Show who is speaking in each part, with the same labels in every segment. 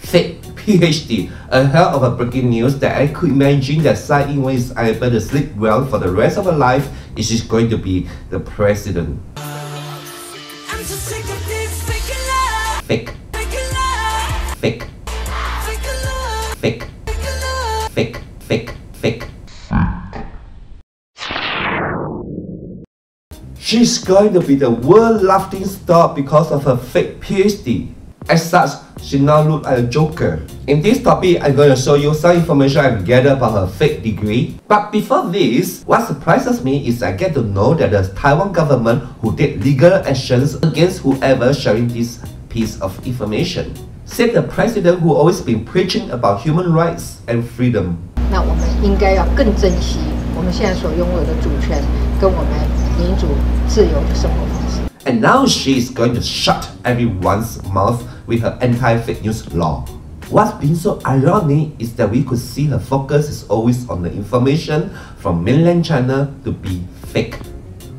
Speaker 1: fake PhD. A hell of a breaking news that I could imagine that Tsai Ing-wen is able to sleep well for the rest of her life if she's going to be the president.
Speaker 2: I'm so sick of this fake love.
Speaker 1: Fake. Fake. Fake. Fake. Fake. Fake. She's going to be the world laughing stock because of her fake PhD. As such, she now looks like a joker. In this topic, I'm going to show you some information I've gathered about her fake degree. But before this, what surprises me is I get to know that the Taiwan government who take legal actions against whoever sharing this piece of information. Said the president who always been preaching about human rights and freedom.
Speaker 3: 那我们应该要更珍惜我们现在所拥有的主权，跟我们民主自由的生活方式。
Speaker 1: And now she is going to shut everyone's mouth with her anti-fake news law. What's been so ironic is that we could see her focus is always on the information from mainland China to be fake.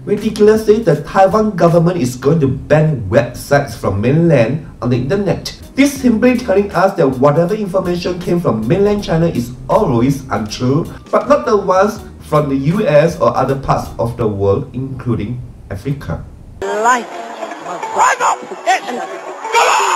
Speaker 1: Ridiculously, the Taiwan government is going to ban websites from mainland on the internet. This simply telling us that whatever information came from mainland China is always untrue, but not the ones from the US or other parts of the world, including Africa.
Speaker 2: Life. Rise up! Come on!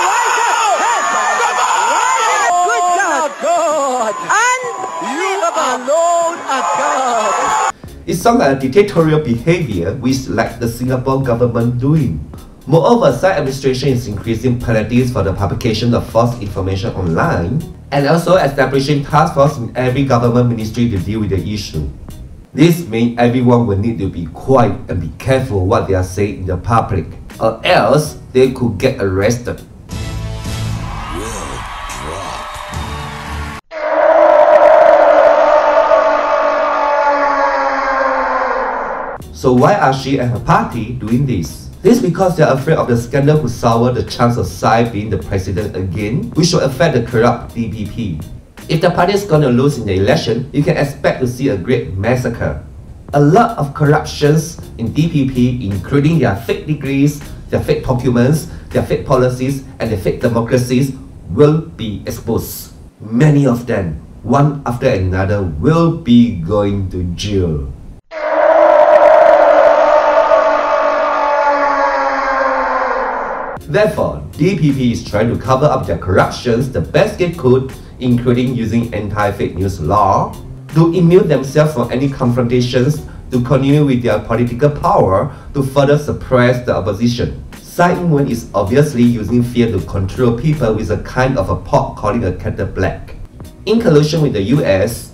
Speaker 2: Good God! And you alone are God!
Speaker 1: It sounds like a dictatorial behavior which like the Singapore government doing. Moreover, Tsai administration is increasing penalties for the publication of false information online and also establishing task force in every government ministry to deal with the issue. This means everyone will need to be quiet and be careful what they are saying in the public, or else they could get arrested. So why are she and her party doing this? This is because they are afraid of the scandal could sour the chance of Tsai being the president again, which will affect the corrupt DPP. If the party is going to lose in the election, you can expect to see a great massacre. A lot of corruptions in DPP, including their fake degrees, their fake documents, their fake policies, and their fake democracies, will be exposed. Many of them, one after another, will be going to jail. Therefore, DPP is trying to cover up their corruptions the best they could, including using anti-fake news law, to immune themselves from any confrontations, to continue with their political power, to further suppress the opposition. Tsai Ing-wen is obviously using fear to control people with a kind of a pot calling a kettle black. In collusion with the US,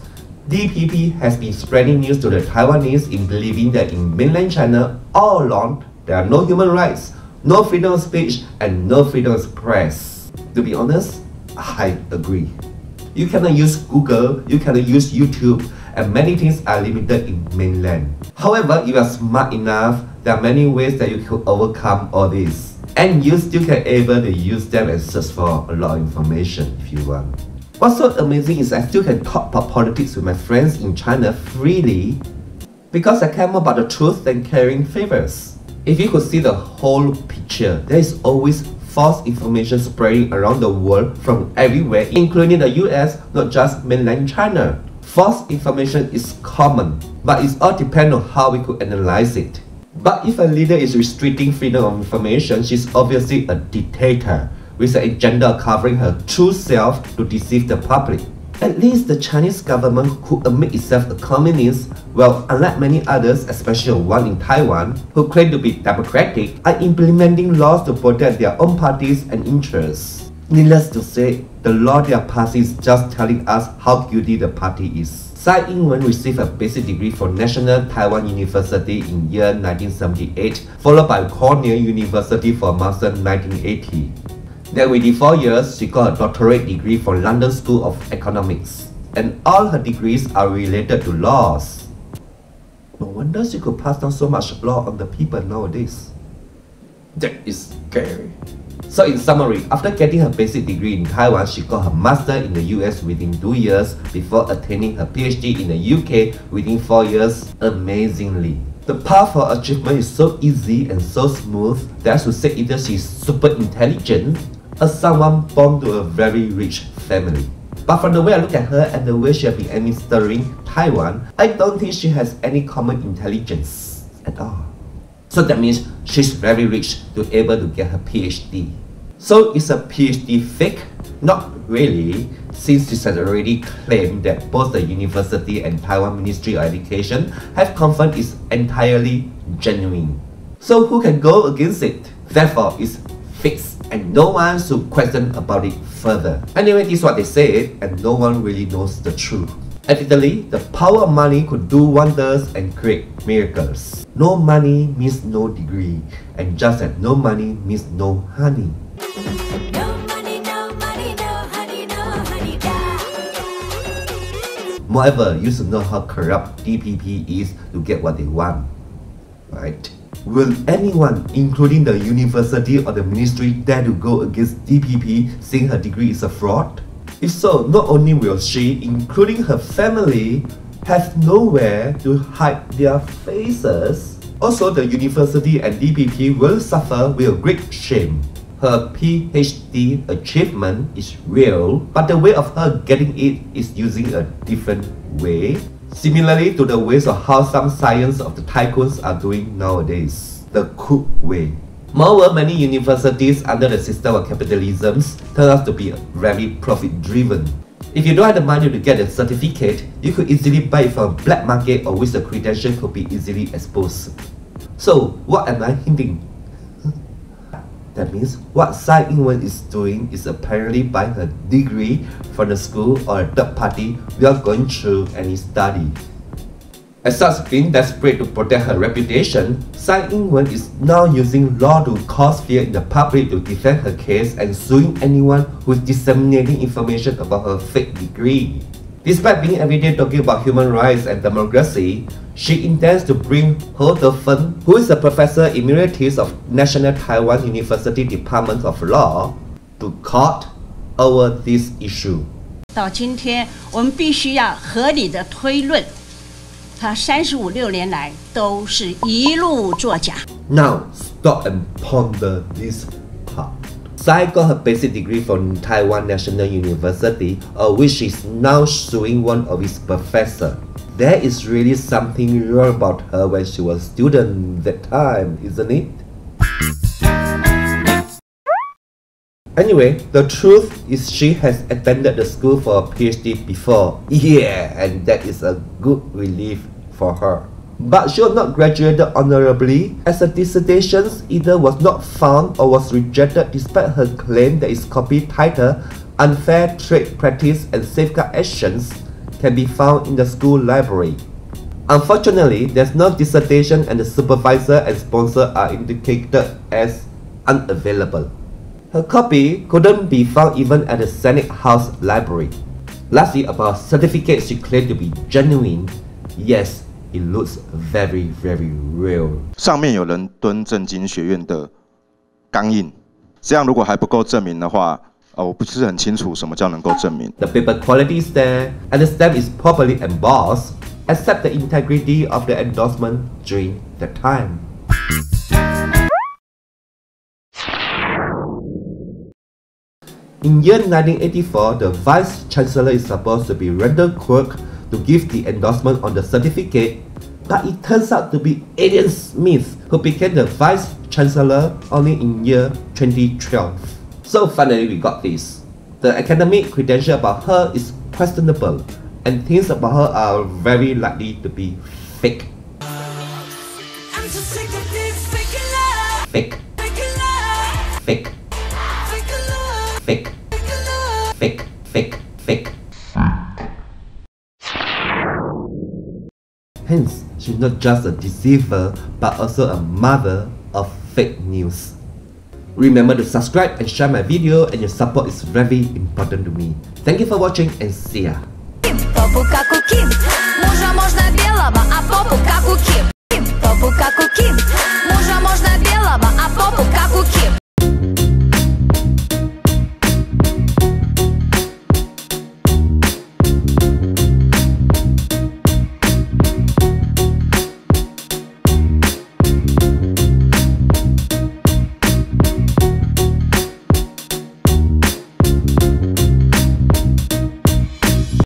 Speaker 1: DPP has been spreading news to the Taiwanese in believing that in mainland China all along there are no human rights, no freedom of speech, and no freedom of press. To be honest, I agree. You cannot use Google, you cannot use YouTube, and many things are limited in mainland. However, if you are smart enough, there are many ways that you can overcome all this. And you still can able to use them and search for a lot of information if you want. What's so amazing is I still can talk about politics with my friends in China freely because I care more about the truth than carrying favors. If you could see the whole picture, there is always false information spreading around the world from everywhere, including the US, not just mainland China. False information is common, but it all depends on how we could analyze it. But if a leader is restricting freedom of information, she's obviously a dictator with an agenda of covering her true self to deceive the public. At least the Chinese government could admit itself a communist, well, unlike many others, especially one in Taiwan, who claim to be democratic, are implementing laws to protect their own parties and interests. Needless to say, the law they are passing is just telling us how guilty the party is. Tsai Ing-wen received a basic degree from National Taiwan University in year 1978, followed by Cornell University for a master in 1980. Then within 4 years, she got a doctorate degree from London School of Economics. And all her degrees are related to laws. No wonder she could pass down so much law on the people nowadays. That is scary. So in summary, after getting her basic degree in Taiwan, she got her master in the US within 2 years before attaining her PhD in the UK within 4 years, amazingly. The path for achievement is so easy and so smooth that I should say either she's super intelligent as someone born to a very rich family. But from the way I look at her and the way she has been administering Taiwan, I don't think she has any common intelligence at all. So that means she's very rich to able to get her PhD. So is a PhD fake? Not really, since she has already claimed that both the university and Taiwan Ministry of Education have confirmed it's entirely genuine. So who can go against it? Therefore, it's fixed and no one should question about it further. Anyway, this is what they said and no one really knows the truth. Evidently, the power of money could do wonders and create miracles. No money means no degree, and just as no money means no honey.
Speaker 2: No money, no money, no honey, no honey, da.
Speaker 1: Moreover, you should know how corrupt DPP is to get what they want, right? Will anyone, including the university or the ministry, dare to go against DPP saying her degree is a fraud? If so, not only will she, including her family, have nowhere to hide their faces, also the university and DPP will suffer with great shame. Her PhD achievement is real, but the way of her getting it is using a different way, similarly to the ways of how some science of the tycoons are doing nowadays, the crook way. Moreover, many universities under the system of capitalism turn out to be very profit-driven. If you don't have the money to get a certificate, you could easily buy it from a black market or which the credential could be easily exposed. So, what am I hinting? That means what Tsai Ing-wen is doing is apparently buying her degree from the school or a third party without going through any study. As such, being desperate to protect her reputation, Tsai Ing-wen is now using law to cause fear in the public to defend her case and suing anyone who is disseminating information about her fake degree. Despite being every day talking about human rights and democracy, she intends to bring De-fen, who is a professor emeritus of National Taiwan University Department of Law, to court over this issue.
Speaker 4: 到今天，我们必须要合理的推论，他35、6年来都是一路作假。
Speaker 1: Now, stop and ponder this part. Tsai got her basic degree from Taiwan National University, of which she is now suing one of its professors. There is really something wrong about her when she was a student that time, isn't it? Anyway, the truth is she has attended the school for a PhD before. Yeah, and that is a good relief for her. But she was not graduated honorably, as her dissertation either was not found or was rejected despite her claim that its copy title Unfair Trade Practice and Safeguard Actions can be found in the school library. Unfortunately, there's no dissertation and the supervisor and sponsor are indicated as unavailable. Her copy couldn't be found even at the Senate House Library. Lastly, about certificates she claimed to be genuine. Yes, it looks very, very real.
Speaker 5: 上面有人蹲政经学院的钢印，这样如果还不够证明的话，我不是很清楚什么叫能够证明。
Speaker 1: The paper quality is there, and the stamp is properly embossed, except the integrity of the endorsement during the time. In year 1984, the Vice Chancellor is supposed to be Randall Quirk to give the endorsement on the certificate, but it turns out to be Adrian Smith, who became the Vice Chancellor only in year 2012. So finally we got this. The academic credential about her is questionable, and things about her are very likely to be fake.
Speaker 2: I'm so sick of this fake love.
Speaker 1: Fake.
Speaker 2: Fake love.
Speaker 1: Fake.
Speaker 2: Fake love.
Speaker 1: Fake.
Speaker 2: Fake love.
Speaker 1: Fake. Fake. Fake. Hence, she's not just a deceiver, but also a mother of fake news. Remember to subscribe and share my video, and your support is very important to me. Thank you for watching and see ya.
Speaker 2: Попу как у Ким. Мужа можно белого, а попу как у Ким. Попу как у Ким. Мужа можно белого, а попу как у Ким.